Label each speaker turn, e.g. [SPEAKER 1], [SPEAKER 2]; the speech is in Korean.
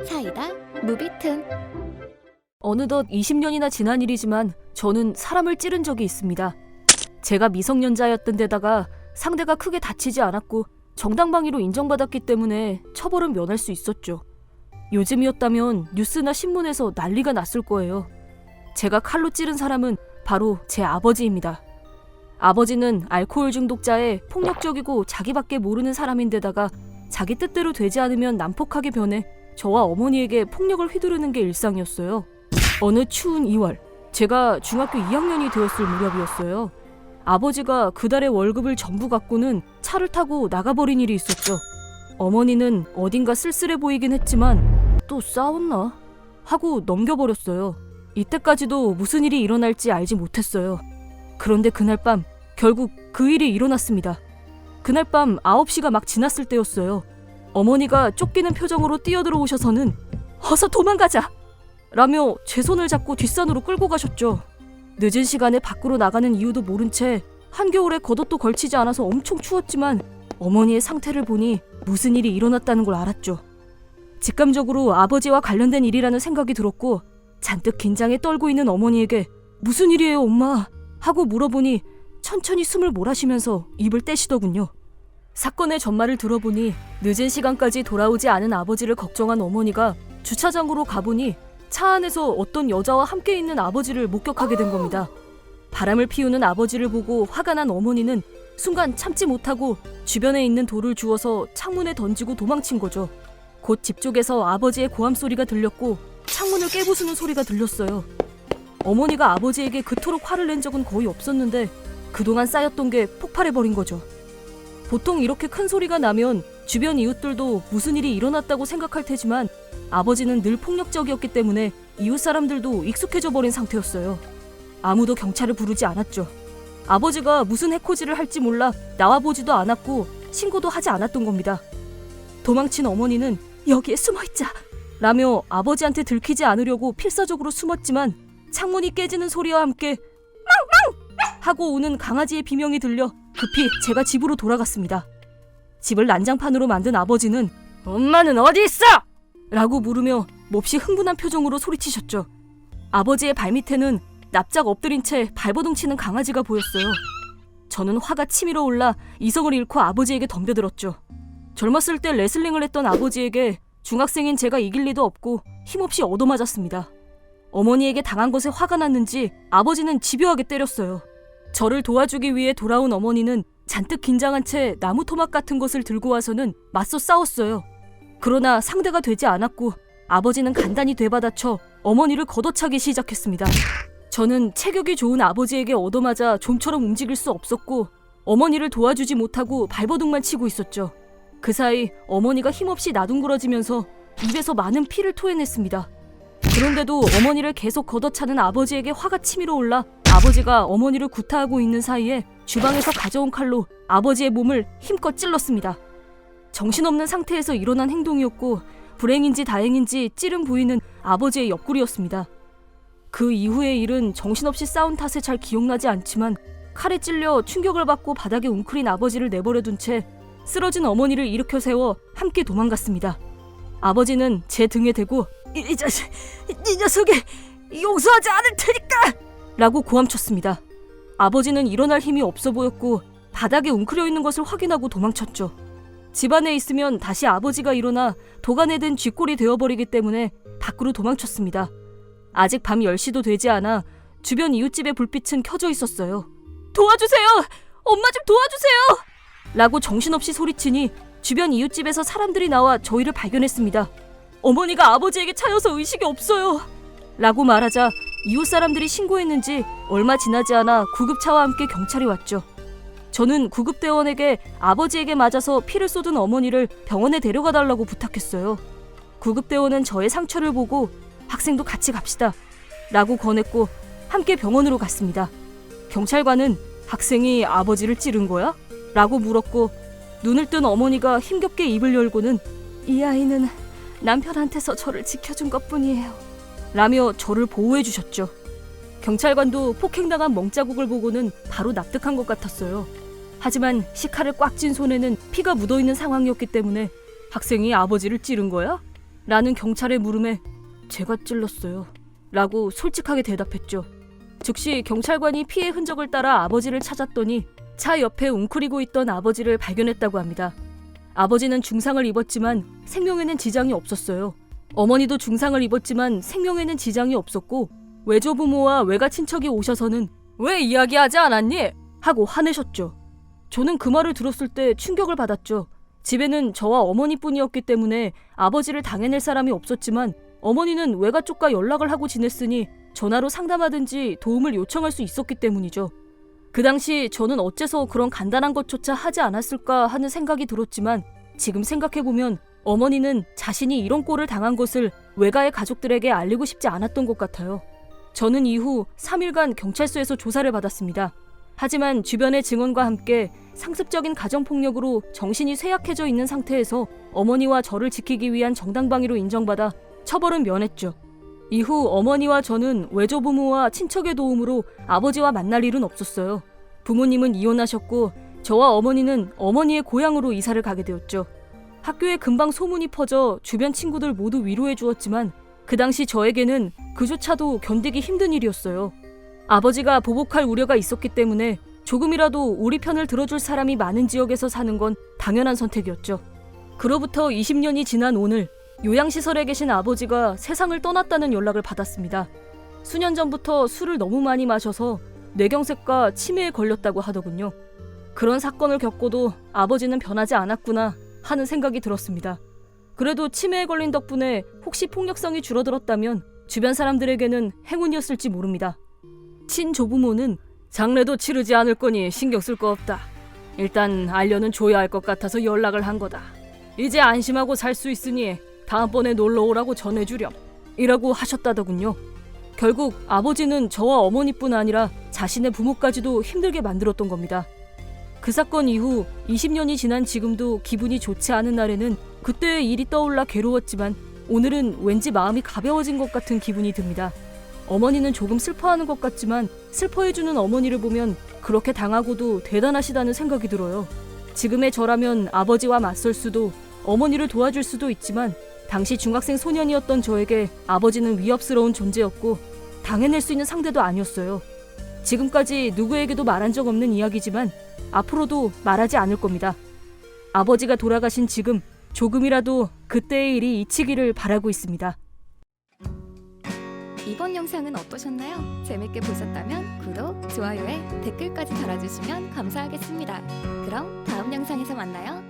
[SPEAKER 1] 사이다 무비튼.
[SPEAKER 2] 어느덧 20년이나 지난 일이지만 저는 사람을 찌른 적이 있습니다. 제가 미성년자였던 데다가 상대가 크게 다치지 않았고 정당방위로 인정받았기 때문에 처벌은 면할 수 있었죠. 요즘이었다면 뉴스나 신문에서 난리가 났을 거예요. 제가 칼로 찌른 사람은 바로 제 아버지입니다. 아버지는 알코올 중독자에 폭력적이고 자기밖에 모르는 사람인데다가 자기 뜻대로 되지 않으면 난폭하게 변해 저와 어머니에게 폭력을 휘두르는 게 일상이었어요. 어느 추운 2월, 제가 중학교 2학년이 되었을 무렵이었어요. 아버지가 그달의 월급을 전부 갖고는 차를 타고 나가버린 일이 있었죠. 어머니는 어딘가 쓸쓸해 보이긴 했지만 또 싸웠나? 하고 넘겨버렸어요. 이때까지도 무슨 일이 일어날지 알지 못했어요. 그런데 그날 밤 결국 그 일이 일어났습니다. 그날 밤 9시가 막 지났을 때였어요. 어머니가 쫓기는 표정으로 뛰어들어오셔서는 어서 도망가자! 라며 제 손을 잡고 뒷산으로 끌고 가셨죠. 늦은 시간에 밖으로 나가는 이유도 모른 채 한겨울에 겉옷도 걸치지 않아서 엄청 추웠지만 어머니의 상태를 보니 무슨 일이 일어났다는 걸 알았죠. 직감적으로 아버지와 관련된 일이라는 생각이 들었고 잔뜩 긴장에 떨고 있는 어머니에게 무슨 일이에요 엄마? 하고 물어보니 천천히 숨을 몰아쉬면서 입을 떼시더군요. 사건의 전말을 들어보니 늦은 시간까지 돌아오지 않은 아버지를 걱정한 어머니가 주차장으로 가보니 차 안에서 어떤 여자와 함께 있는 아버지를 목격하게 된 겁니다. 바람을 피우는 아버지를 보고 화가 난 어머니는 순간 참지 못하고 주변에 있는 돌을 주워서 창문에 던지고 도망친 거죠. 곧 집 쪽에서 아버지의 고함 소리가 들렸고 창문을 깨부수는 소리가 들렸어요. 어머니가 아버지에게 그토록 화를 낸 적은 거의 없었는데 그동안 쌓였던 게 폭발해버린 거죠. 보통 이렇게 큰 소리가 나면 주변 이웃들도 무슨 일이 일어났다고 생각할 테지만 아버지는 늘 폭력적이었기 때문에 이웃 사람들도 익숙해져 버린 상태였어요. 아무도 경찰을 부르지 않았죠. 아버지가 무슨 해코지를 할지 몰라 나와보지도 않았고 신고도 하지 않았던 겁니다. 도망친 어머니는 여기에 숨어있자! 라며 아버지한테 들키지 않으려고 필사적으로 숨었지만 창문이 깨지는 소리와 함께 망망! 하고 우는 강아지의 비명이 들려 급히 제가 집으로 돌아갔습니다. 집을 난장판으로 만든 아버지는 엄마는 어디 있어? 라고 물으며 몹시 흥분한 표정으로 소리치셨죠. 아버지의 발밑에는 납작 엎드린 채 발버둥 치는 강아지가 보였어요. 저는 화가 치밀어 올라 이성을 잃고 아버지에게 덤벼들었죠. 젊었을 때 레슬링을 했던 아버지에게 중학생인 제가 이길 리도 없고 힘없이 얻어맞았습니다. 어머니에게 당한 것에 화가 났는지 아버지는 집요하게 때렸어요. 저를 도와주기 위해 돌아온 어머니는 잔뜩 긴장한 채 나무 토막 같은 것을 들고 와서는 맞서 싸웠어요. 그러나 상대가 되지 않았고 아버지는 간단히 되받아쳐 어머니를 걷어차기 시작했습니다. 저는 체격이 좋은 아버지에게 얻어맞아 좀처럼 움직일 수 없었고 어머니를 도와주지 못하고 발버둥만 치고 있었죠. 그 사이 어머니가 힘없이 나둥그러지면서 입에서 많은 피를 토해냈습니다. 그런데도 어머니를 계속 걷어차는 아버지에게 화가 치밀어 올라 아버지가 어머니를 구타하고 있는 사이에 주방에서 가져온 칼로 아버지의 몸을 힘껏 찔렀습니다. 정신없는 상태에서 일어난 행동이었고 불행인지 다행인지 찌른 부위는 아버지의 옆구리였습니다. 그 이후의 일은 정신없이 싸운 탓에 잘 기억나지 않지만 칼에 찔려 충격을 받고 바닥에 웅크린 아버지를 내버려둔 채 쓰러진 어머니를 일으켜 세워 함께 도망갔습니다. 아버지는 제 등에 대고 이 자식, 이 녀석이 용서하지 않을 테니까! 라고 고함쳤습니다. 아버지는 일어날 힘이 없어 보였고 바닥에 웅크려 있는 것을 확인하고 도망쳤죠. 집안에 있으면 다시 아버지가 일어나 도간에 든 쥐꼴이 되어버리기 때문에 밖으로 도망쳤습니다. 아직 밤 10시도 되지 않아 주변 이웃집의 불빛은 켜져 있었어요. 도와주세요! 엄마 좀 도와주세요! 라고 정신없이 소리치니 주변 이웃집에서 사람들이 나와 저희를 발견했습니다. 어머니가 아버지에게 차여서 의식이 없어요! 라고 말하자 이웃 사람들이 신고했는지 얼마 지나지 않아 구급차와 함께 경찰이 왔죠. 저는 구급대원에게 아버지에게 맞아서 피를 쏟은 어머니를 병원에 데려가 달라고 부탁했어요. 구급대원은 저의 상처를 보고 학생도 같이 갑시다 라고 권했고 함께 병원으로 갔습니다. 경찰관은 학생이 아버지를 찌른 거야? 라고 물었고 눈을 뜬 어머니가 힘겹게 입을 열고는 이 아이는 남편한테서 저를 지켜준 것뿐이에요 라며 저를 보호해 주셨죠. 경찰관도 폭행당한 멍자국을 보고는 바로 납득한 것 같았어요. 하지만 시칼을 꽉 쥔 손에는 피가 묻어있는 상황이었기 때문에 학생이 아버지를 찌른 거야? 라는 경찰의 물음에 제가 찔렀어요. 라고 솔직하게 대답했죠. 즉시 경찰관이 피해 흔적을 따라 아버지를 찾았더니 차 옆에 웅크리고 있던 아버지를 발견했다고 합니다. 아버지는 중상을 입었지만 생명에는 지장이 없었어요. 어머니도 중상을 입었지만 생명에는 지장이 없었고 외조부모와 외가 친척이 오셔서는 왜 이야기하지 않았니? 하고 화내셨죠. 저는 그 말을 들었을 때 충격을 받았죠. 집에는 저와 어머니뿐이었기 때문에 아버지를 당해낼 사람이 없었지만 어머니는 외가 쪽과 연락을 하고 지냈으니 전화로 상담하든지 도움을 요청할 수 있었기 때문이죠. 그 당시 저는 어째서 그런 간단한 것조차 하지 않았을까 하는 생각이 들었지만 지금 생각해보면 어머니는 자신이 이런 꼴을 당한 것을 외가의 가족들에게 알리고 싶지 않았던 것 같아요. 저는 이후 3일간 경찰서에서 조사를 받았습니다. 하지만 주변의 증언과 함께 상습적인 가정폭력으로 정신이 쇠약해져 있는 상태에서 어머니와 저를 지키기 위한 정당방위로 인정받아 처벌은 면했죠. 이후 어머니와 저는 외조부모와 친척의 도움으로 아버지와 만날 일은 없었어요. 부모님은 이혼하셨고 저와 어머니는 어머니의 고향으로 이사를 가게 되었죠. 학교에 금방 소문이 퍼져 주변 친구들 모두 위로해 주었지만 그 당시 저에게는 그조차도 견디기 힘든 일이었어요. 아버지가 보복할 우려가 있었기 때문에 조금이라도 우리 편을 들어줄 사람이 많은 지역에서 사는 건 당연한 선택이었죠. 그로부터 20년이 지난 오늘 요양시설에 계신 아버지가 세상을 떠났다는 연락을 받았습니다. 수년 전부터 술을 너무 많이 마셔서 뇌경색과 치매에 걸렸다고 하더군요. 그런 사건을 겪고도 아버지는 변하지 않았구나 하는 생각이 들었습니다. 그래도 치매에 걸린 덕분에 혹시 폭력성이 줄어들었다면 주변 사람들에게는 행운이었을지 모릅니다. 친조부모는 장례도 치르지 않을 거니 신경 쓸 거 없다. 일단 알려는 줘야 할 것 같아서 연락을 한 거다. 이제 안심하고 살 수 있으니 다음번에 놀러 오라고 전해주렴. 이라고 하셨다더군요. 결국 아버지는 저와 어머니뿐 아니라 자신의 부모까지도 힘들게 만들었던 겁니다. 그 사건 이후 20년이 지난 지금도 기분이 좋지 않은 날에는 그때의 일이 떠올라 괴로웠지만 오늘은 왠지 마음이 가벼워진 것 같은 기분이 듭니다. 어머니는 조금 슬퍼하는 것 같지만 슬퍼해주는 어머니를 보면 그렇게 당하고도 대단하시다는 생각이 들어요. 지금의 저라면 아버지와 맞설 수도 어머니를 도와줄 수도 있지만 당시 중학생 소년이었던 저에게 아버지는 위협스러운 존재였고 당해낼 수 있는 상대도 아니었어요. 지금까지 누구에게도 말한 적 없는 이야기지만 앞으로도 말하지 않을 겁니다. 아버지가 돌아가신 지금 조금이라도 그때의 일이 잊히기를 바라고 있습니다.
[SPEAKER 1] 이번 영상은 어떠셨나요? 재밌게 보셨다면 구독, 좋아요에 댓글까지 달아주시면 감사하겠습니다. 그럼 다음 영상에서 만나요.